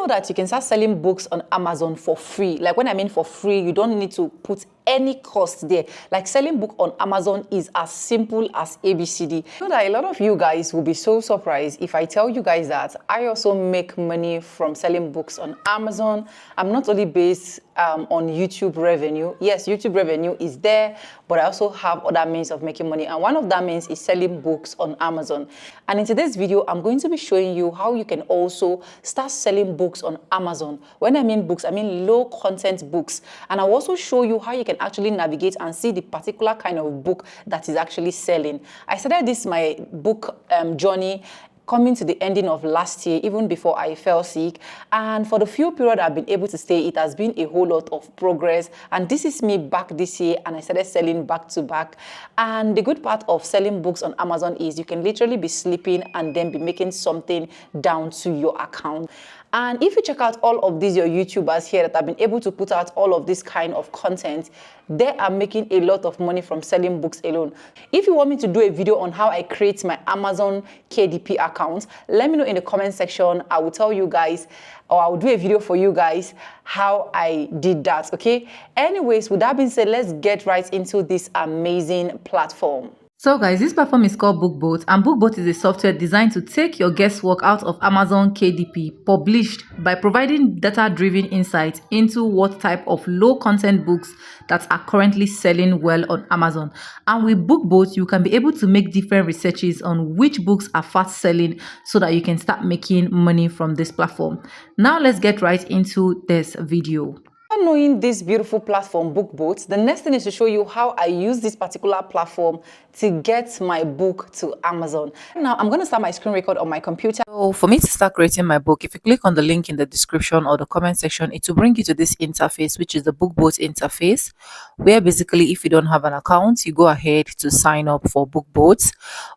know that you can start selling books on Amazon for free? Like, when I mean for free, you don't need to put any cost there. Like, selling book on Amazon is as simple as ABCD. You know that a lot of you guys will be so surprised if I tell you guys that I also make money from selling books on Amazon. I'm not only based on YouTube revenue. Yes, YouTube revenue is there, but I also have other means of making money, and one of that means is selling books on Amazon. And in today's video, I'm going to be showing you how you can also start selling books on Amazon. When I mean books, I mean low content books, and I'll also show you how you can actually navigate and see the particular kind of book that is actually selling. I started this my book journey coming to the ending of last year, even before I fell sick, and for the few period I've been able to stay, it has been a whole lot of progress. And this is me back this year, and I started selling back to back. And the good part of selling books on Amazon is you can literally be sleeping and then be making something down to your account. And if you check out all of these your YouTubers here that have been able to put out all of this kind of content, they are making a lot of money from selling books alone. If you want me to do a video on how I create my Amazon KDP account, let me know in the comment section. I will tell you guys, or I will do a video for you guys how I did that, okay? Anyways, with that being said, let's get right into this amazing platform. So guys, this platform is called BookBoat, and BookBoat is a software designed to take your guesswork out of Amazon KDP, published by providing data-driven insights into what type of low-content books that are currently selling well on Amazon. And with BookBoat, you can be able to make different researches on which books are fast selling so that you can start making money from this platform. Now let's get right into this video. Knowing this beautiful platform, BookBoat, the next thing is to show you how I use this particular platform to get my book to Amazon. Now, I'm going to start my screen record on my computer. So for me to start creating my book, if you click on the link in the description or the comment section, it will bring you to this interface, which is the BookBoat interface, where basically if you don't have an account, you go ahead to sign up for BookBoat.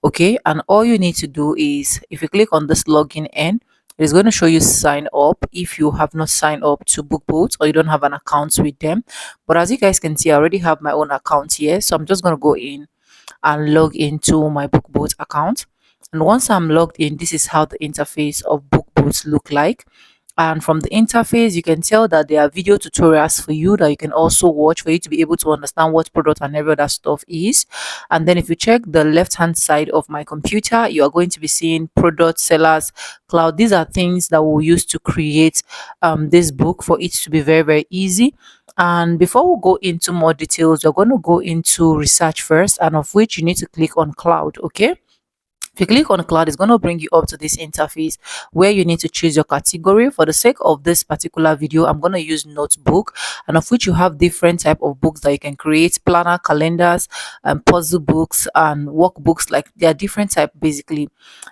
Okay, and all you need to do is, if you click on this login in, it's going to show you sign up if you have not signed up to BookBoat or you don't have an account with them. But as you guys can see, I already have my own account here, so I'm just going to go in and log into my BookBoat account. And once I'm logged in, this is how the interface of BookBoat look like. And from the interface, you can tell that there are video tutorials for you that you can also watch for you to be able to understand what product and every other stuff is. And then if you check the left hand side of my computer, you are going to be seeing product, sellers, cloud. These are things that we'll use to create this book for it to be very, very easy. And before we go into more details, we're going to go into research first, and of which you need to click on cloud. Okay, if you click on cloud, it's going to bring you up to this interface where you need to choose your category. For the sake of this particular video, I'm going to use notebook, and of which you have different type of books that you can create: planner, calendars, and puzzle books and workbooks. Like, they are different type basically.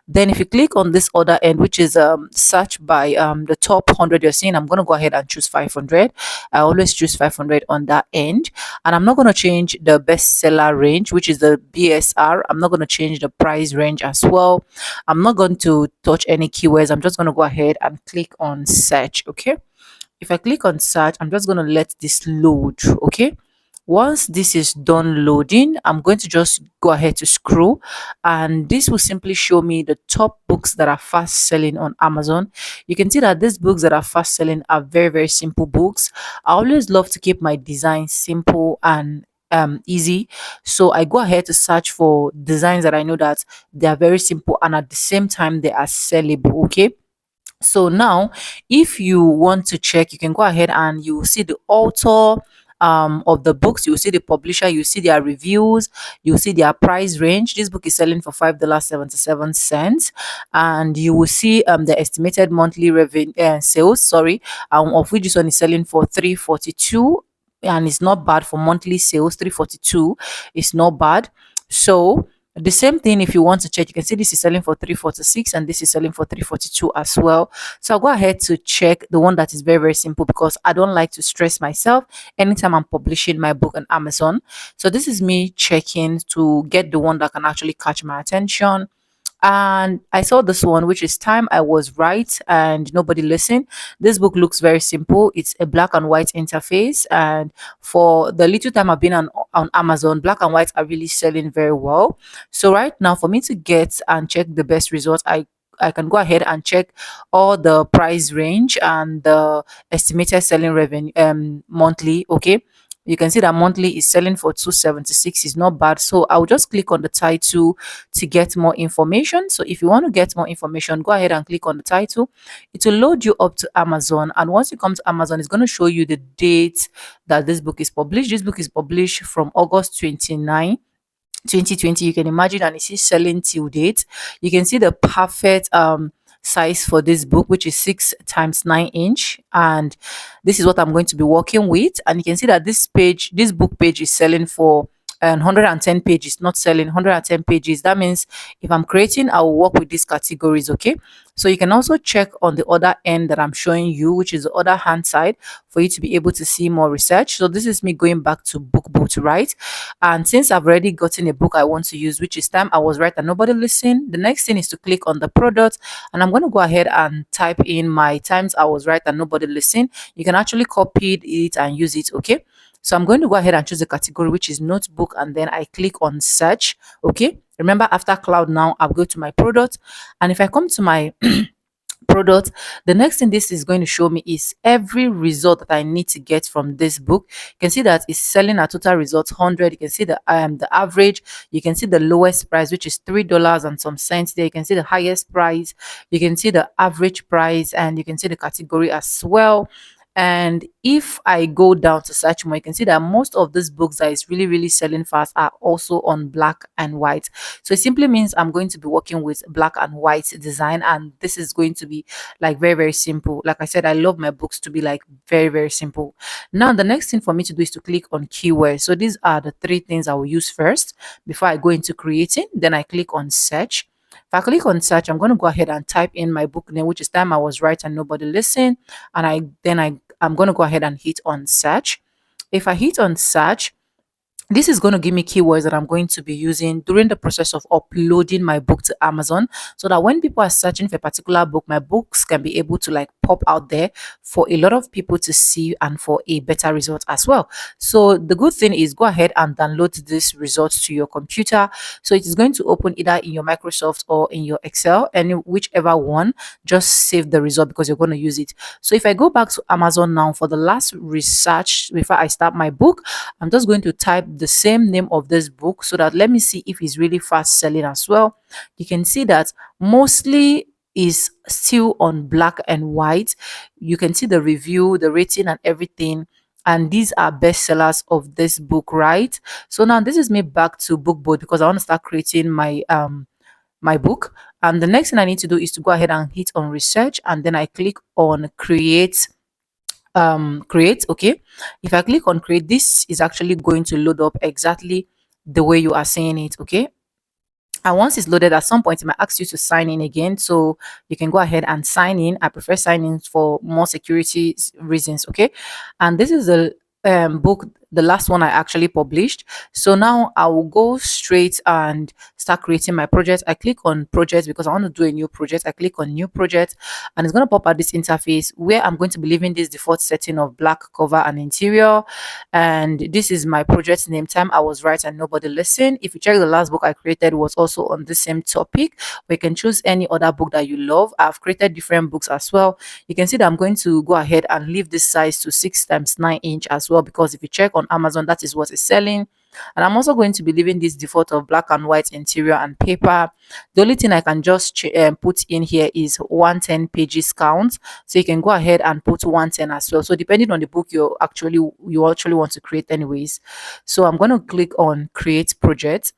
Then if you click on this other end, which is search by the top 100 you're seeing, I'm going to go ahead and choose 500. I always choose 500 on that end, and I'm not going to change the bestseller range, which is the BSR. I'm not going to change the price range as well. I'm not going to touch any keywords. I'm just going to go ahead and click on search. Okay, if I click on search, I'm just going to let this load. Okay, once this is done loading, I'm going to just go ahead to scroll, and this will simply show me the top books that are fast selling on Amazon. You can see that these books that are fast selling are very, very simple books. I always love to keep my design simple and easy, so I go ahead to search for designs that I know that they are very simple and at the same time they are sellable. Okay, so now if you want to check, you can go ahead and you will see the author of the books, you will see the publisher, you see their reviews, you will see their price range. This book is selling for $5.77, and you will see the estimated monthly revenue sales, sorry, of which this one is selling for $342, and it's not bad for monthly sales. 342 is not bad. So the same thing, if you want to check, you can see this is selling for 346 and this is selling for 342 as well. So I'll go ahead to check the one that is very, very simple, because I don't like to stress myself anytime I'm publishing my book on Amazon. So this is me checking to get the one that can actually catch my attention. And I saw this one, which is Time I Was Right and Nobody Listened. This book looks very simple. It's a black and white interface, and for the little time I've been on Amazon, black and white are really selling very well. So right now, for me to get and check the best results, I I can go ahead and check all the price range and the estimated selling revenue monthly. Okay, you can see that monthly is selling for 276. Is not bad. So I'll just click on the title to get more information. So if you want to get more information, go ahead and click on the title. It will load you up to Amazon, and once you come to Amazon, it's going to show you the date that this book is published. This book is published from August 29, 2020. You can imagine, and it is selling till date. You can see the perfect size for this book, which is 6x9 inch, and this is what I'm going to be working with. And you can see that this book page is selling for 110 pages, not selling 110 pages. That means if I'm creating, I will work with these categories. Okay, so you can also check on the other end that I'm showing you, which is the other hand side, for you to be able to see more research. So this is me going back to BookBoat, right? And since I've already gotten a book I want to use, which is Time I Was Right and Nobody Listened, the next thing is to click on the product, and I'm going to go ahead and type in my Times I Was Right and Nobody Listened. You can actually copy it and use it. Okay, so I'm going to go ahead and choose the category, which is notebook, and then I click on search. Okay, remember, after cloud, now I'll go to my product, and if I come to my product, the next thing this is going to show me is every result that I need to get from this book. You can see that it's selling at total results 100. You can see the average. You can see the lowest price, which is $3 and some cents there. You can see the highest price. You can see the average price, and you can see the category as well. And if I go down to search more, you can see that most of these books that is really selling fast are also on black and white. So it simply means I'm going to be working with black and white design, and this is going to be like very simple. Like I said, I love my books to be like very simple. Now the next thing for me to do is to click on keywords. So these are the three things I will use first before I go into creating. Then I click on search. If I click on search, I'm going to go ahead and type in my book name, which is Time I Was Right and Nobody Listened. And I'm going to go ahead and hit on search. If I hit on search, this is going to give me keywords that I'm going to be using during the process of uploading my book to Amazon, so that when people are searching for a particular book, my books can be able to like pop out there for a lot of people to see and for a better result as well. So the good thing is, go ahead and download this results to your computer. So it is going to open either in your Microsoft or in your Excel, and whichever one, just save the result because you're going to use it. So if I go back to Amazon now for the last research before I start my book, I'm just going to type the same name of this book, so that let me see if it's really fast selling as well. You can see that mostly is still on black and white. You can see the review, the rating and everything, and these are bestsellers of this book, right? So now this is me back to BookBoat because I want to start creating my my book. And the next thing I need to do is to go ahead and hit on research, and then I click on create. Okay, if I click on create, this is actually going to load up exactly the way you are saying it. Okay, and once it's loaded, at some point it might ask you to sign in again, so you can go ahead and sign in. I prefer signing in for more security reasons. Okay, and this is the book, the last one I actually published. So now I will go straight and start creating my project. I click on project because I want to do a new project. I click on new project, and it's going to pop out this interface where I'm going to be leaving this default setting of black cover and interior. And this is my project name, Time I Was Right and Nobody Listened. If you check, the last book I created was also on the same topic, but you can choose any other book that you love. I've created different books as well. You can see that I'm going to go ahead and leave this size to 6x9 inch as well, because if you check on Amazon, that is what is selling. And I'm also going to be leaving this default of black and white interior and paper. The only thing I can just put in here is 110 pages count, so you can go ahead and put 110 as well. So depending on the book you actually want to create anyways. So I'm going to click on create project.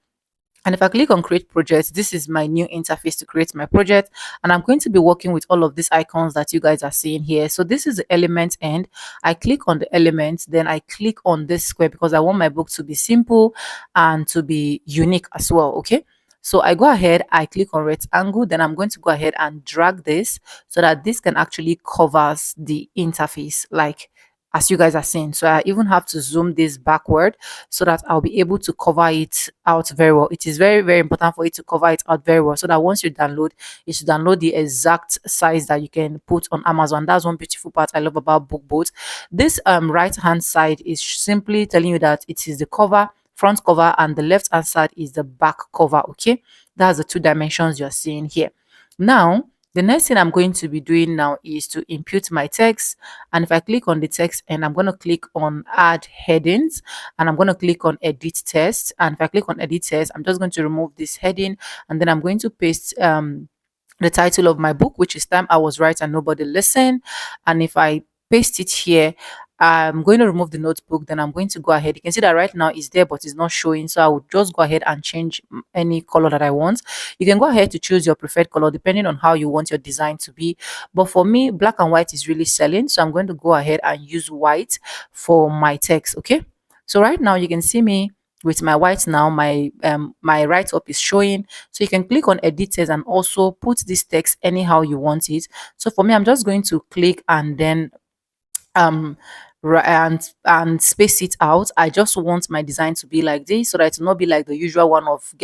And if I click on create project, this is my new interface to create my project. And I'm going to be working with all of these icons that you guys are seeing here. So this is the element end. I click on the element, then I click on this square because I want my book to be simple and to be unique as well. Okay. So I go ahead, I click on rectangle, then I'm going to go ahead and drag this so that this can actually covers the interface, like as you guys are seeing. So I even have to zoom this backward so that I'll be able to cover it out very well. It is very important for you to cover it out very well, so that once you download, you should download the exact size that you can put on Amazon. That's one beautiful part I love about BookBoat. This right hand side is simply telling you that it is the cover, front cover, and the left hand side is the back cover. Okay, that's the two dimensions you're seeing here. Now, the next thing I'm going to be doing now is to input my text. And if I click on the text and I'm going to click on add headings, and I'm going to click on edit text. And if I click on edit text, I'm just going to remove this heading, and then I'm going to paste the title of my book, which is Time I Was Right and Nobody Listened. And if I paste it here, I'm going to remove the notebook. Then I'm going to go ahead. You can see that right now it's there, but it's not showing. So I would just go ahead and change any color that I want. You can go ahead to choose your preferred color depending on how you want your design to be. But for me, black and white is really selling. So I'm going to go ahead and use white for my text. Okay. So right now you can see me with my white. Now my write up is showing, so you can click on edit text and also put this text anyhow you want it. So for me, I'm just going to click and then um and space it out. I just want my design to be like this so that it will not be like the usual one of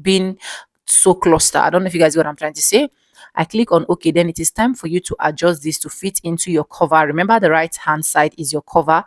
being so clustered. I don't know if you guys get what I'm trying to say. I click on OK. Then it is time for you to adjust this to fit into your cover. Remember, the right hand side is your cover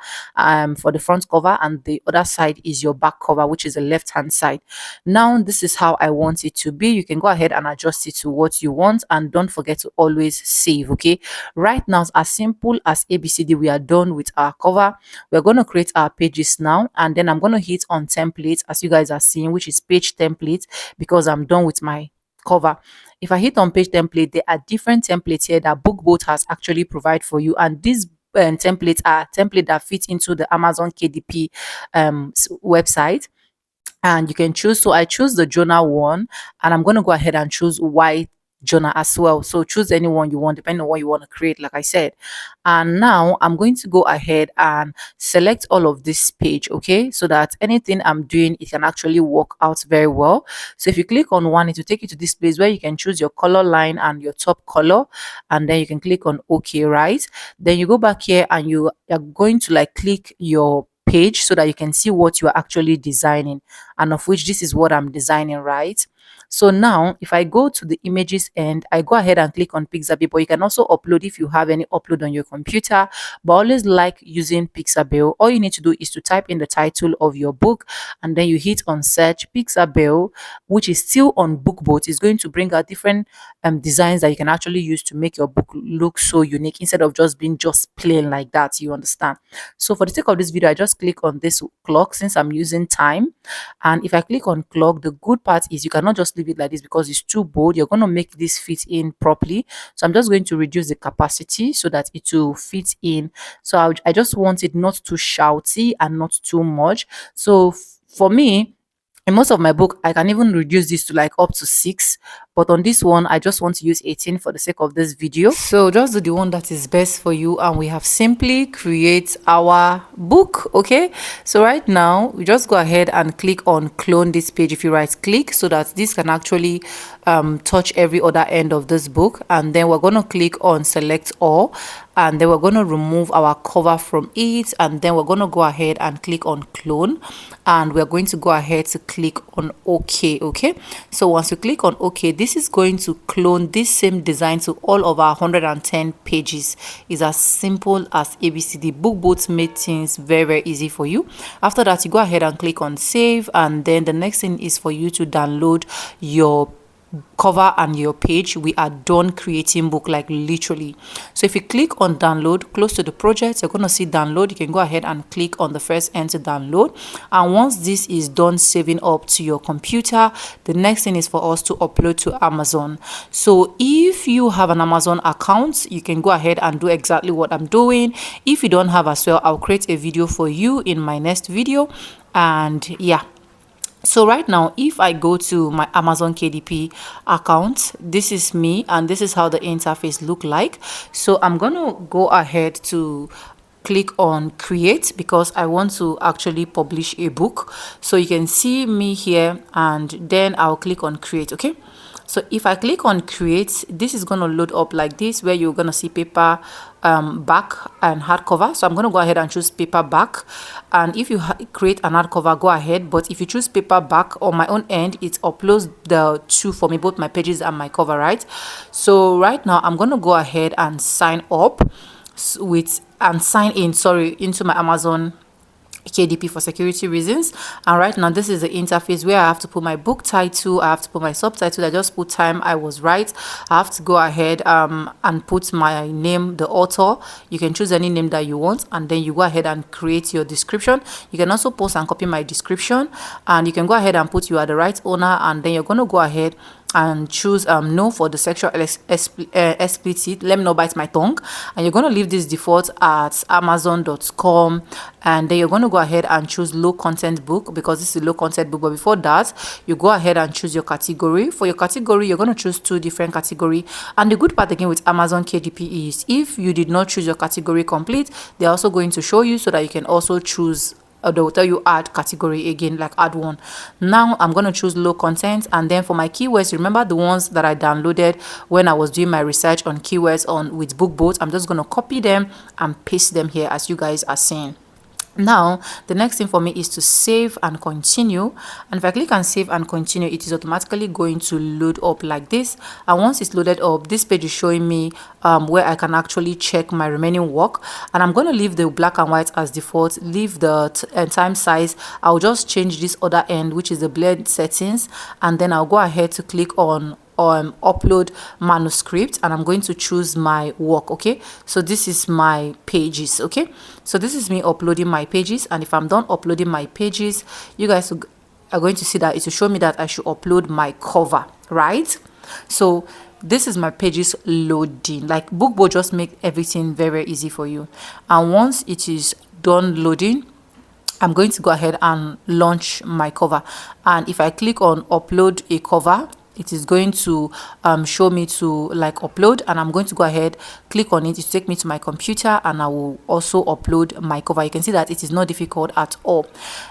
for the front cover, and the other side is your back cover, which is the left hand side. Now, this is how I want it to be. You can go ahead and adjust it to what you want, and don't forget to always save. Okay, right now, as simple as ABCD, we are done with our cover. We're going to create our pages now, and then I'm going to hit on templates, as you guys are seeing, which is page template, because I'm done with my cover. If I hit on page template, there are different templates here that BookBoat has actually provided for you, and these templates are templates that fit into the Amazon KDP website. And you can choose. So I choose the journal one, and I'm going to go ahead and choose white journal as well. So choose any one you want depending on what you want to create, like I said. And now I'm going to go ahead and select all of this page, okay, so that anything I'm doing, it can actually work out very well. So if you click on one, it will take you to this place where you can choose your color line and your top color, and then you can click on OK, right? Then you go back here and you are going to like click your page so that you can see what you are actually designing, and of which this is what I'm designing, right? So now if I go to the images and I go ahead and click on Pixabay, but you can also upload if you have any upload on your computer, but I always like using Pixabay. All you need to do is to type in the title of your book, and then you hit on search. Pixabay, which is still on BookBoat, is going to bring out different designs that you can actually use to make your book look so unique instead of just being just plain like that, you understand? So for the sake of this video, I just click on this clock since I'm using time. And if I click on clock, the good part is you cannot just leave it like this because it's too bold. You're going to make this fit in properly. So I'm just going to reduce the capacity so that it will fit in. So I just want it not too shouty and not too much. So for me, in most of my book, I can even reduce this to like up to 6, but on this one I just want to use 18 for the sake of this video. So just do the one that is best for you, and we have simply create our book. Okay, so right now we just go ahead and click on clone this page. If you right click, so that this can actually touch every other end of this book, and then we're going to click on select all, and then we're going to remove our cover from it, and then we're going to go ahead and click on clone, and we're going to go ahead to click on OK. Okay, so once you click on OK, this is going to clone this same design to all of our 110 pages. It's as simple as ABCD. BookBoat made things very, very easy for you. After that, you go ahead and click on save, and then the next thing is for you to download your cover and your page. We are done creating book, like literally. So if you click on download close to the project, you're going to see download. You can go ahead and click on the first end to download, and once this is done saving up to your computer, the next thing is for us to upload to Amazon. So if you have an Amazon account, you can go ahead and do exactly what I'm doing. If you don't have as well, I'll create a video for you in my next video. And yeah, so right now, if I go to my Amazon KDP account, this is me, and this is how the interface look like. So I'm gonna go ahead to click on create because I want to actually publish a book. So you can see me here, and then I'll click on create. Okay, so if I click on create, this is going to load up like this, where you're going to see paper back and hardcover. So I'm going to go ahead and choose paperback, and if you create an hardcover, go ahead. But if you choose paperback, on my own end, it uploads the two for me, both my pages and my cover, right? So right now I'm going to go ahead and sign up with and sign in, sorry, into my Amazon KDP for security reasons. And right now this is the interface where I have to put my book title, I have to put my subtitle. I just put time I was right. I have to go ahead and put my name, the author. You can choose any name that you want, and then you go ahead and create your description. You can also post and copy my description, and you can go ahead and put you are the right owner, and then you're going to go ahead and choose no for the sexual explicit. Let me not bite my tongue. And you're going to leave this default at amazon.com, and then you're going to go ahead and choose low content book, because this is a low content book. But before that, you go ahead and choose your category. For your category, you're going to choose 2 different categories. And the good part again with Amazon KDP is if you did not choose your category complete, they're also going to show you so that you can also choose, they will tell you add category again, like add one. Now I'm going to choose low content, and then for my keywords, remember the ones that I downloaded when I was doing my research on keywords on with BookBoat. I'm just going to copy them and paste them here as you guys are seeing. Now the next thing for me is to save and continue, and if I click on save and continue, it is automatically going to load up like this. And once it's loaded up, this page is showing me where I can actually check my remaining work. And I'm going to leave the black and white as default, leave the time size. I'll just change this other end, which is the blend settings, and then I'll go ahead to click on upload manuscript, and I'm going to choose my work. Okay, so this is my pages. Okay, so this is me uploading my pages, and if I'm done uploading my pages, you guys are going to see that it will show me that I should upload my cover, right? So this is my pages loading. Like BookBoat just make everything very easy for you. And once it is done loading, I'm going to go ahead and launch my cover. And if I click on upload a cover, it is going to show me to like upload, and I'm going to go ahead, click on it to take me to my computer, and I will also upload my cover. You can see that it is not difficult at all.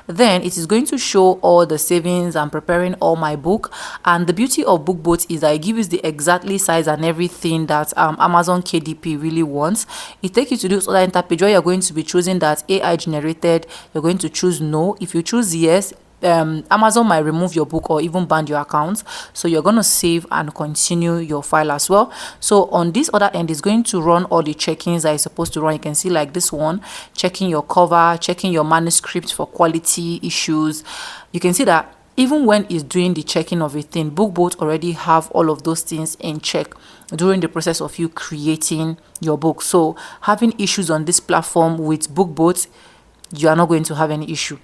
Then it is going to show all the savings and preparing all my book. And the beauty of BookBoat is that it gives the exactly size and everything that Amazon KDP really wants. It takes you to this other interpage where you're going to be choosing that AI generated. You're going to choose no. If you choose yes, Amazon might remove your book or even ban your account. So you're going to save and continue your file as well. So on this other end is going to run all the checkings that is supposed to run. You can see like this one, checking your cover, checking your manuscript for quality issues. You can see that even when it's doing the checking of a thing, BookBoat already have all of those things in check during the process of you creating your book. So having issues on this platform with BookBoat, you are not going to have any issue.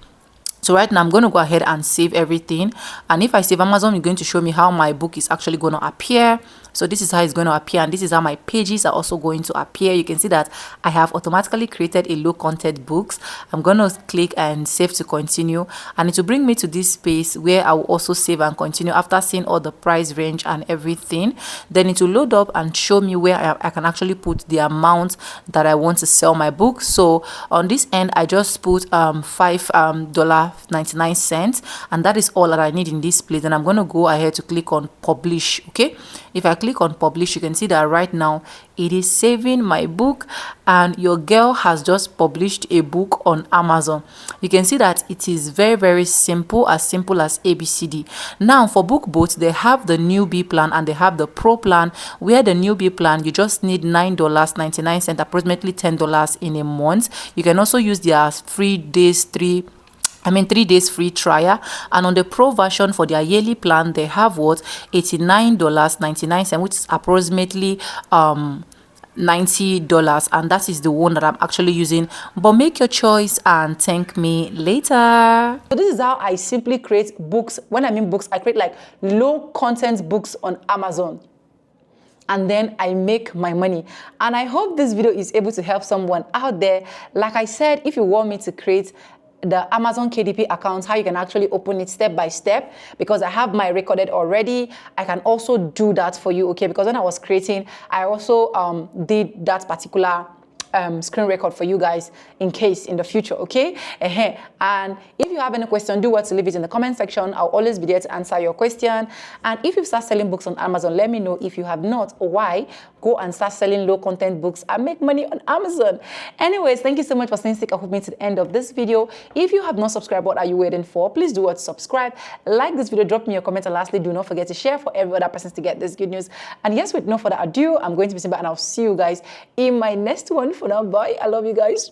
So right now I'm going to go ahead and save everything, and if I save, Amazon is going to show me how my book is actually going to appear. So this is how it's going to appear, and this is how my pages are also going to appear. You can see that I have automatically created a low content books. I'm going to click and save to continue, and it will bring me to this space where I will also save and continue after seeing all the price range and everything. Then it will load up and show me where I can actually put the amount that I want to sell my book. So on this end, I just put $5.99, and that is all that I need in this place. And I'm going to go ahead to click on publish. Okay, if I click on publish, you can see that right now it is saving my book, and your girl has just published a book on Amazon. You can see that it is very simple as ABCD. Now for BookBoat, they have the newbie plan and they have the pro plan, where the newbie plan you just need $9.99, approximately $10 in a month. You can also use their 3 days free trial, and on the pro version for their yearly plan they have what $89.99, which is approximately $90, and that is the one that I'm actually using. But make your choice and thank me later. So this is how I simply create books. When I mean books, I create like low content books on Amazon, and then I make my money. And I hope this video is able to help someone out there. Like I said, if you want me to create the Amazon KDP account, how you can actually open it step by step, because I have my recorded already, I can also do that for you. Okay, because when I was creating, I also did that particular screen record for you guys in case in the future. Okay, and if you have any question, do what to leave it in the comment section. I'll always be there to answer your question. And if you start selling books on Amazon, let me know. If you have not, why? Go and start selling low content books and make money on Amazon. Anyways, thank you so much for staying stick with me to the end of this video. If you have not subscribed, what are you waiting for? Please do what to subscribe, like this video, drop me your comment, and lastly, do not forget to share for every other person to get this good news. And yes, with no further ado, I'm going to be simple, and I'll see you guys in my next one. For now, bye. I love you guys.